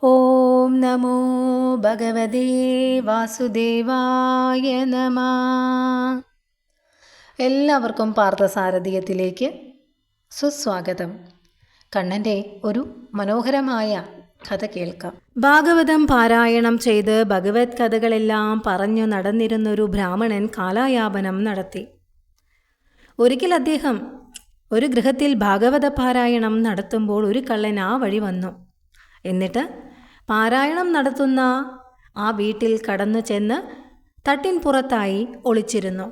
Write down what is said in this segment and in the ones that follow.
ഓം നമോ ഭഗവതേ വാസുദേവായ നമ. എല്ലാവർക്കും പാർത്ഥസാരഥിയത്തിലേക്ക് സുസ്വാഗതം. കണ്ണൻ്റെ ഒരു മനോഹരമായ കഥ കേൾക്കാം. ഭാഗവതം പാരായണം ചെയ്ത് ഭഗവത് കഥകളെല്ലാം പറഞ്ഞു നടന്നിരുന്നൊരു ബ്രാഹ്മണൻ കാലയാപനം നടത്തി. ഒരിക്കൽ അദ്ദേഹം ഒരു ഗൃഹത്തിൽ ഭാഗവത പാരായണം നടത്തുമ്പോൾ ഒരു കള്ളൻ ആ വഴി വന്നു. എന്നിട്ട് പാരായണം നടത്തുന്ന ആ വീട്ടിൽ കടന്നു ചെന്ന് തട്ടിൻ പുറത്തായി ഒളിച്ചിരുന്നു.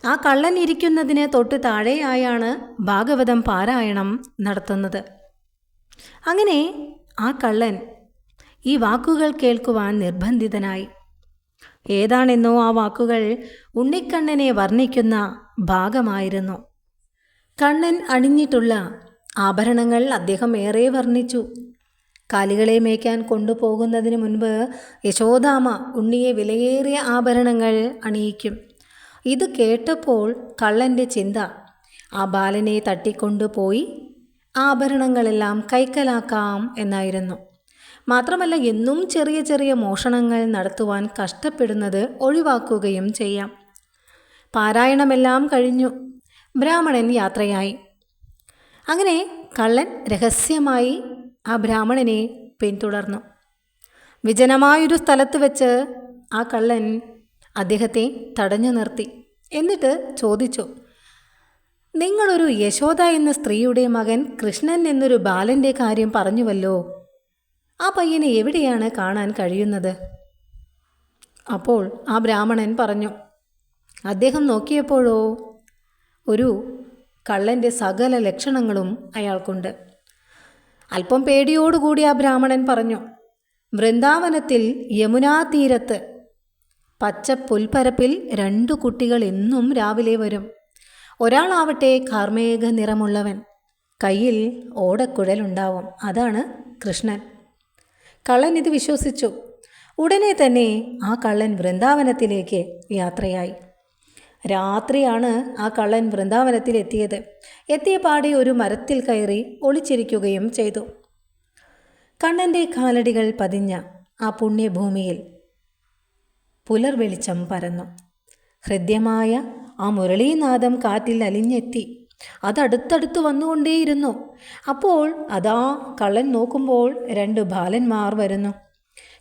ആ കള്ളൻ ഇരിക്കുന്നതിന് തൊട്ട് താഴെയായാണ് ഭാഗവതം പാരായണം നടത്തുന്നത്. അങ്ങനെ ആ കള്ളൻ ഈ വാക്കുകൾ കേൾക്കുവാൻ നിർബന്ധിതനായി. ഏതാണെന്നോ ആ വാക്കുകൾ ഉണ്ണിക്കണ്ണനെ വർണ്ണിക്കുന്ന ഭാഗമായിരുന്നു. കണ്ണൻ അണിഞ്ഞിട്ടുള്ള ആഭരണങ്ങൾ അദ്ദേഹം ഏറെ വർണ്ണിച്ചു. കാലികളെ മേയ്ക്കാൻ കൊണ്ടുപോകുന്നതിന് മുൻപ് യശോദാമ്മ ഉണ്ണിയെ വിലയേറിയ ആഭരണങ്ങൾ അണിയിക്കും. ഇത് കേട്ടപ്പോൾ കള്ളൻ്റെ ചിന്ത ആ ബാലനെ തട്ടിക്കൊണ്ടുപോയി ആഭരണങ്ങളെല്ലാം കൈക്കലാക്കാം എന്നായിരുന്നു. മാത്രമല്ല, എന്നും ചെറിയ ചെറിയ മോഷണങ്ങൾ നടത്തുവാൻ കഷ്ടപ്പെടുന്നത് ഒഴിവാക്കുകയും ചെയ്യാം. പാരായണമെല്ലാം കഴിഞ്ഞു. ബ്രാഹ്മണൻ യാത്രയായി. അങ്ങനെ കള്ളൻ രഹസ്യമായി ആ ബ്രാഹ്മണനെ പിന്തുടർന്നു. വിജനമായൊരു സ്ഥലത്ത് വെച്ച് ആ കള്ളൻ അദ്ദേഹത്തെ തടഞ്ഞു നിർത്തി. എന്നിട്ട് ചോദിച്ചു, നിങ്ങളൊരു യശോദ എന്ന സ്ത്രീയുടെ മകൻ കൃഷ്ണൻ എന്നൊരു ബാലൻ്റെ കാര്യം പറഞ്ഞുവല്ലോ. ആ പയ്യനെ എവിടെയാണ് കാണാൻ കഴിയുന്നത്? അപ്പോൾ ആ ബ്രാഹ്മണൻ പറഞ്ഞു, അദ്ദേഹം നോക്കിയപ്പോഴോ ഒരു കള്ളൻ്റെ സകല ലക്ഷണങ്ങളും അയാൾക്കുണ്ട്. അല്പം പേടിയോടുകൂടി ആ ബ്രാഹ്മണൻ പറഞ്ഞു, വൃന്ദാവനത്തിൽ യമുനാ തീരത്ത് പച്ച പുൽപ്പരപ്പിൽ 2 കുട്ടികൾ എന്നും രാവിലെ വരും. ഒരാളാവട്ടെ കാർമേഘ നിറമുള്ളവൻ, കയ്യിൽ ഓടക്കുഴലുണ്ടാവും. അതാണ് കൃഷ്ണൻ. കള്ളൻ ഇത് വിശ്വസിച്ചു. ഉടനെ തന്നെ ആ കള്ളൻ വൃന്ദാവനത്തിലേക്ക് യാത്രയായി. രാത്രിയാണ് ആ കള്ളൻ വൃന്ദാവനത്തിലെത്തിയത്. എത്തിയ പാടെ ഒരു മരത്തിൽ കയറി ഒളിച്ചിരിക്കുകയും ചെയ്തു. കണ്ണൻ്റെ കാലടികൾ പതിഞ്ഞ ആ പുണ്യഭൂമിയിൽ പുലർവെളിച്ചം പരന്നു. ഹൃദ്യമായ ആ മുരളീനാദം കാറ്റിൽ അലിഞ്ഞെത്തി. അതടുത്തടുത്ത് വന്നുകൊണ്ടേയിരുന്നു. അപ്പോൾ അതാ കള്ളൻ നോക്കുമ്പോൾ 2 ബാലന്മാർ വരുന്നു.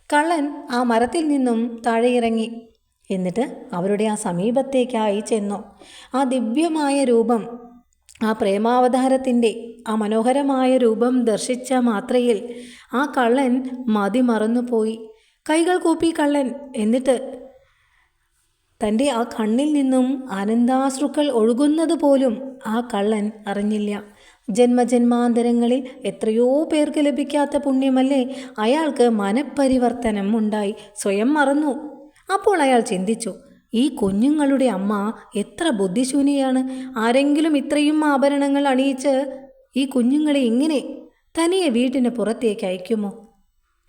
കള്ളൻ ആ മരത്തിൽ നിന്നും താഴെ ഇറങ്ങി. എന്നിട്ട് അവരുടെ ആ സമീപത്തേക്കായി ചെന്നു. ആ ദിവ്യമായ രൂപം, ആ പ്രേമാവതാരത്തിൻ്റെ ആ മനോഹരമായ രൂപം ദർശിച്ച മാത്രയിൽ ആ കള്ളൻ മതിമറന്നുപോയി. കൈകൾ കൂപ്പി കള്ളൻ. എന്നിട്ട് തൻ്റെ ആ കണ്ണിൽ നിന്നും ആനന്ദാശ്രുക്കൾ ഒഴുകുന്നത് പോലും ആ കള്ളൻ അറിഞ്ഞില്ല. ജന്മജന്മാന്തരങ്ങളിൽ എത്രയോ പേർക്ക് ലഭിക്കാത്ത പുണ്യമല്ലേ അയാൾക്ക് മനഃപരിവർത്തനം ഉണ്ടായി. സ്വയം മറന്നു. അപ്പോൾ അയാൾ ചിന്തിച്ചു, ഈ കുഞ്ഞുങ്ങളുടെ അമ്മ എത്ര ബുദ്ധിശൂന്യയാണ്. ആരെങ്കിലും ഇത്രയും ആഭരണങ്ങൾ അണിയിച്ച് ഈ കുഞ്ഞുങ്ങളെ ഇങ്ങനെ തനിയെ വീട്ടിന് പുറത്തേക്ക് അയക്കുമോ?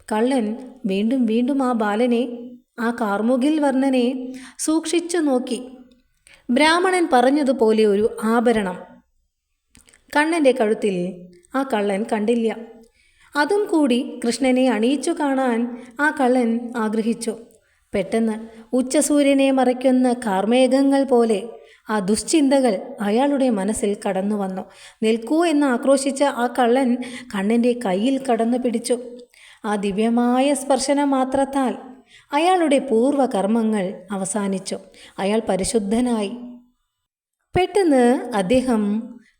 കള്ളൻ വീണ്ടും വീണ്ടും ആ ബാലനെ, ആ കാർമുകിൽ വർണ്ണനെ സൂക്ഷിച്ചു നോക്കി. ബ്രാഹ്മണൻ പറഞ്ഞതുപോലെ ഒരു ആഭരണം കണ്ണൻ്റെ കഴുത്തിൽ ആ കള്ളൻ കണ്ടില്ല. അതും കൂടി കൃഷ്ണനെ അണിയിച്ചു കാണാൻ ആ കള്ളൻ ആഗ്രഹിച്ചു. പെട്ടെന്ന് ഉച്ചസൂര്യനെ മറയ്ക്കുന്ന കാർമേഘങ്ങൾ പോലെ ആ ദുശ്ചിന്തകൾ അയാളുടെ മനസ്സിൽ കടന്നു വന്നു. നിൽക്കൂ എന്ന് ആക്രോശിച്ച ആ കള്ളൻ കണ്ണൻ്റെ കയ്യിൽ കടന്നു പിടിച്ചു. ആ ദിവ്യമായ സ്പർശനം മാത്രത്താൽ അയാളുടെ പൂർവ്വകർമ്മങ്ങൾ അവസാനിച്ചു. അയാൾ പരിശുദ്ധനായി. പെട്ടെന്ന് അദ്ദേഹം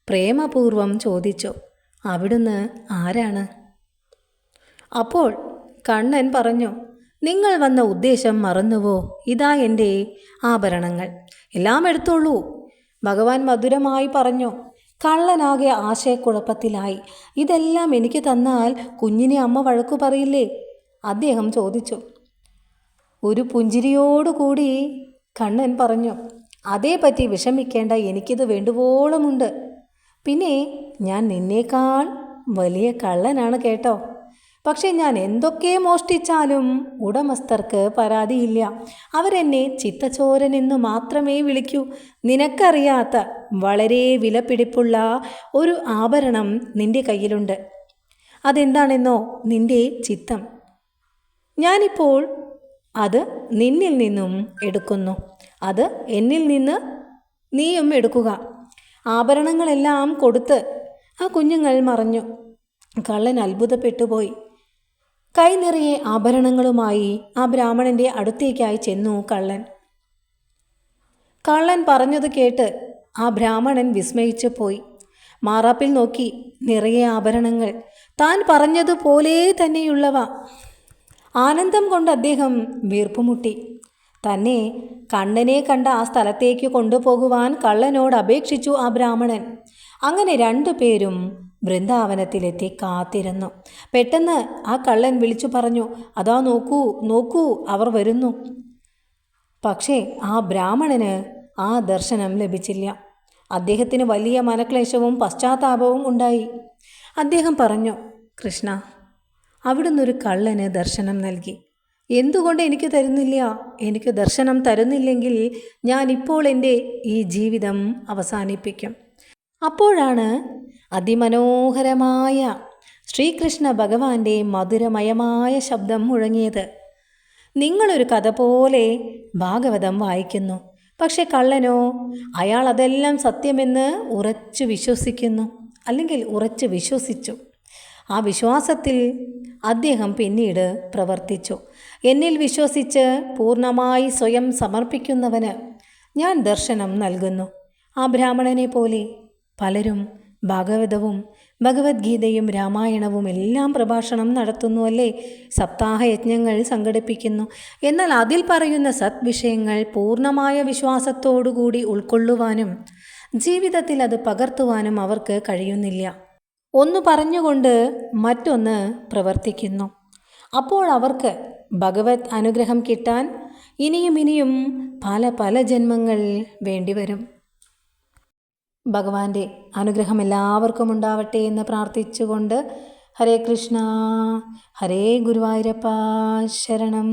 പ്രേമപൂർവം ചോദിച്ചു, അവിടുന്ന് ആരാണ്? അപ്പോൾ കണ്ണൻ പറഞ്ഞു, നിങ്ങൾ വന്ന ഉദ്ദേശം മറന്നുവോ? ഇതാ എൻ്റെ ആഭരണങ്ങൾ, എല്ലാം എടുത്തോളൂ. ഭഗവാൻ മധുരമായി പറഞ്ഞു. കള്ളനാകെ ആശയക്കുഴപ്പത്തിലായി. ഇതെല്ലാം എനിക്ക് തന്നാൽ കുഞ്ഞിനെ അമ്മ വഴക്കു പറയില്ലേ? അദ്ദേഹം ചോദിച്ചു. ഒരു പുഞ്ചിരിയോടുകൂടി കണ്ണൻ പറഞ്ഞു, അതേപ്പറ്റി വിഷമിക്കേണ്ട, എനിക്കിത് വേണ്ടുവോളമുണ്ട്. പിന്നെ ഞാൻ നിന്നേക്കാൾ വലിയ കള്ളനാണ് കേട്ടോ. പക്ഷെ ഞാൻ എന്തൊക്കെ മോഷ്ടിച്ചാലും ഉടമസ്ഥർക്ക് പരാതിയില്ല. അവരെന്നെ ചിത്തച്ചോരനെന്ന് മാത്രമേ വിളിക്കൂ. നിനക്കറിയാത്ത വളരെ വിലപിടിപ്പുള്ള ഒരു ആഭരണം നിന്റെ കയ്യിലുണ്ട്. അതെന്താണെന്നോ നിന്റെ ചിത്തം. ഞാനിപ്പോൾ അത് നിന്നിൽ നിന്നും എടുക്കുന്നു. അത് എന്നിൽ നിന്ന് നീയും എടുക്കുക. ആഭരണങ്ങളെല്ലാം കൊടുത്ത് ആ കുഞ്ഞുങ്ങൾ മറഞ്ഞു. കള്ളൻ അത്ഭുതപ്പെട്ടുപോയി. കൈ നിറയെ ആഭരണങ്ങളുമായി ആ ബ്രാഹ്മണൻ്റെ അടുത്തേക്കായി ചെന്നു കള്ളൻ. കള്ളൻ പറഞ്ഞത് കേട്ട് ആ ബ്രാഹ്മണൻ വിസ്മയിച്ചു പോയി. മാറാപ്പിൽ നോക്കി, നിറയെ ആഭരണങ്ങൾ, താൻ പറഞ്ഞതുപോലെ തന്നെയുള്ളവ. ആനന്ദം കൊണ്ട് അദ്ദേഹം വീർപ്പുമുട്ടി. തന്നെ കണ്ണനെ കണ്ട ആ സ്ഥലത്തേക്ക് കൊണ്ടുപോകുവാൻ കള്ളനോട് അപേക്ഷിച്ചു ആ ബ്രാഹ്മണൻ. അങ്ങനെ രണ്ടുപേരും വൃന്ദാവനത്തിലെത്തി കാത്തിരുന്നു. പെട്ടെന്ന് ആ കള്ളൻ വിളിച്ചു പറഞ്ഞു, അതാ നോക്കൂ നോക്കൂ, അവർ വരുന്നു. പക്ഷേ ആ ബ്രാഹ്മണന് ആ ദർശനം ലഭിച്ചില്ല. അദ്ദേഹത്തിന് വലിയ മനക്ലേശവും പശ്ചാത്താപവും ഉണ്ടായി. അദ്ദേഹം പറഞ്ഞു, കൃഷ്ണ, അവിടുന്ന് ഒരു കള്ളന് ദർശനം നൽകി. എന്തുകൊണ്ട് എനിക്ക് തരുന്നില്ല? എനിക്ക് ദർശനം തരുന്നില്ലെങ്കിൽ ഞാനിപ്പോൾ എൻ്റെ ഈ ജീവിതം അവസാനിപ്പിക്കും. അപ്പോഴാണ് അതിമനോഹരമായ ശ്രീകൃഷ്ണ ഭഗവാന്റെ മധുരമയമായ ശബ്ദം മുഴങ്ങിയത്. നിങ്ങളൊരു കഥ പോലെ ഭാഗവതം വായിക്കുന്നു, പക്ഷെ കള്ളനോ അയാൾ അതെല്ലാം സത്യമെന്ന് ഉറച്ചു വിശ്വസിക്കുന്നു, അല്ലെങ്കിൽ ഉറച്ചു വിശ്വസിച്ചു. ആ വിശ്വാസത്തിൽ അദ്ദേഹം പിന്നീട് പ്രവർത്തിച്ചു. എന്നിൽ വിശ്വസിച്ച് പൂർണ്ണമായി സ്വയം സമർപ്പിക്കുന്നവന് ഞാൻ ദർശനം നൽകുന്നു. ആ ബ്രാഹ്മണനെ പോലെ പലരും ഭാഗവതവും ഭഗവത്ഗീതയും രാമായണവും എല്ലാം പ്രഭാഷണം നടത്തുന്നു അല്ലേ, സപ്താഹയജ്ഞങ്ങൾ സംഘടിപ്പിക്കുന്നു. എന്നാൽ അതിൽ പറയുന്ന സദ്വിഷയങ്ങൾ പൂർണ്ണമായ വിശ്വാസത്തോടുകൂടി ഉൾക്കൊള്ളുവാനും ജീവിതത്തിൽ അത് പകർത്തുവാനും അവർക്ക് കഴിയുന്നില്ല. ഒന്ന് പറഞ്ഞുകൊണ്ട് മറ്റൊന്ന് പ്രവർത്തിക്കുന്നു. അപ്പോൾ അവർക്ക് ഭഗവത് അനുഗ്രഹം കിട്ടാൻ ഇനിയും പല പല ജന്മങ്ങൾ വേണ്ടിവരും. ഭഗവാന്റെ അനുഗ്രഹം എല്ലാവർക്കും ഉണ്ടാവട്ടെ എന്ന് പ്രാർത്ഥിച്ചുകൊണ്ട് ഹരേ കൃഷ്ണ, ഹരേ ഗുരുവായൂരപ്പ ശരണം.